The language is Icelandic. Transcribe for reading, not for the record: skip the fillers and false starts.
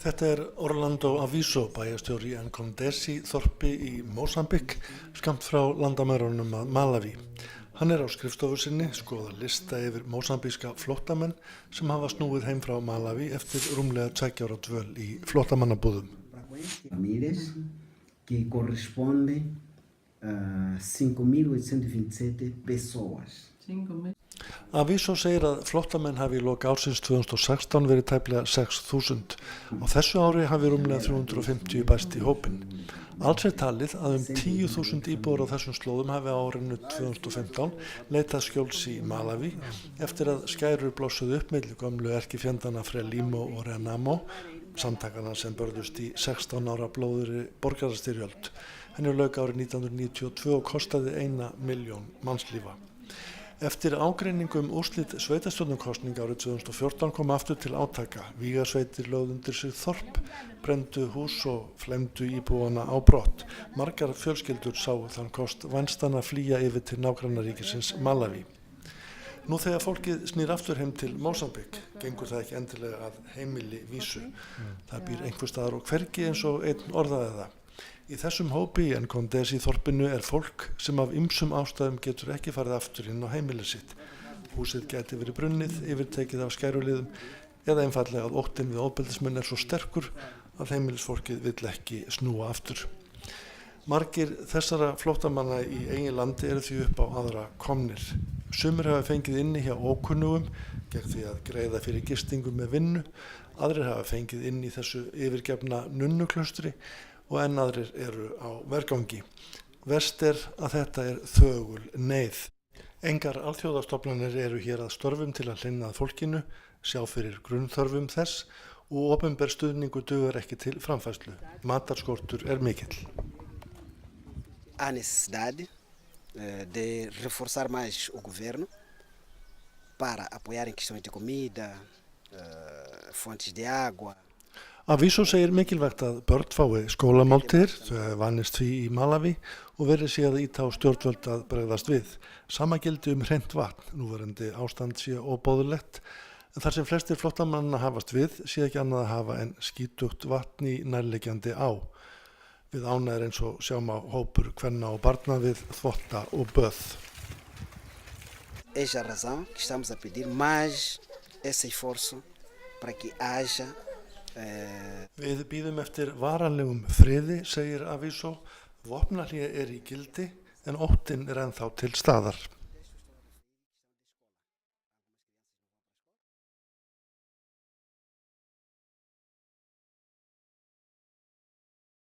Þetta er Orlando Aviso, bæjarstjóri í Nkondesi þorpi í Mósambík, skammt frá landamærunum að Malaví. Hann er á skrifstofu sinni, skoðar lista yfir mósambíska flóttamenn sem hafa snúið heim frá Malaví eftir rúmlega 2 ára dvöl í flóttamannabúðum. Famílias que corresponde a 5.827 pessoas. Aviso segir að flóttamenn hafi í lok ársins 2016 verið tæplega 6.000. Á þessu ári hafi rúmlega 350 bæst í hópinn. Alls er talið að 10.000 íbúar á þessum slóðum hafi á árinu 2015 leitað skjóls í Malaví eftir að skærur blossuðu upp milli gömlu erkifjandana Frelimo og Renamo, samtakana sem börðust í 16 ára blóðugri borgarastyrjöld. Henni lauk árið 1992 og kostaði 1 milljón mannslífa. Eftir ágreiningu úrslit sveitarstjórnarkosninga árið 2014 kom aftur til átaka. Vígasveitir lögðu undir sig þorp, brenndu hús og flemdu íbúana á brott. Margar fjölskyldur sáu þann kost vænstan að flýja yfir til nágrannaríkisins Malaví. Nú þegar fólkið snýr aftur heim til Mósambík, gengur það ekki endilega að heimili vísu. Það býr einhvers staðar og hvergi eins og einn orðaði það. Í þessum hópi í Nkondesi þorpinu er fólk sem af ýmsum ástæðum getur ekki farið aftur inn á heimilið sitt. Húsið gæti verið brunnið, yfirtekið af skæruliðum eða einfallega að óttinn við ofbeldismenn er svo sterkur að heimilisfólkið vill ekki snúa aftur. Margir þessara flóttamanna í eigin landi eru því upp á aðra komnir. Sumir hafa fengið inni hjá ókunnugum gegn því að greiða fyrir gistingu með vinnu, aðrir hafa fengið inn í þessu yfirgefna nunnuklaustri og enn aðrir eru á vergangi. Verst er að þetta er þögul neyð. Engar alþjóðastofnanir eru hér að störfum til að hlynna að fólkinu, sjá fyrir grunnþörfum þess og opinber stuðningur dugar ekki til framfærslu. Matarskortur er mikill. Há necessidade de reforçar mais o governo para apoiar em questões de comida, fontes de água. Aviso segir mikilvægt að börn fái skólamáltíðir, þau hafi vanist því í Malaví og verið sé að ýta á stjórnvöld að bregðast við. Sama gildi hreint vatn, núverandi ástand sé óboðlegt, en þar sem flestir flóttamanna hafast við sé ekki annað að hafa en skítugt vatn í nærliggjandi á. Við ána er eins og sjáum á hópur kvenna og barna við þvotta og böð. Essa razão que estamos a pedir mais esse esforço para que haja. Við bíðum eftir varanlegum friði, segir Aviso. Vopnahlé er í gildi en óttinn er ennþá til staðar.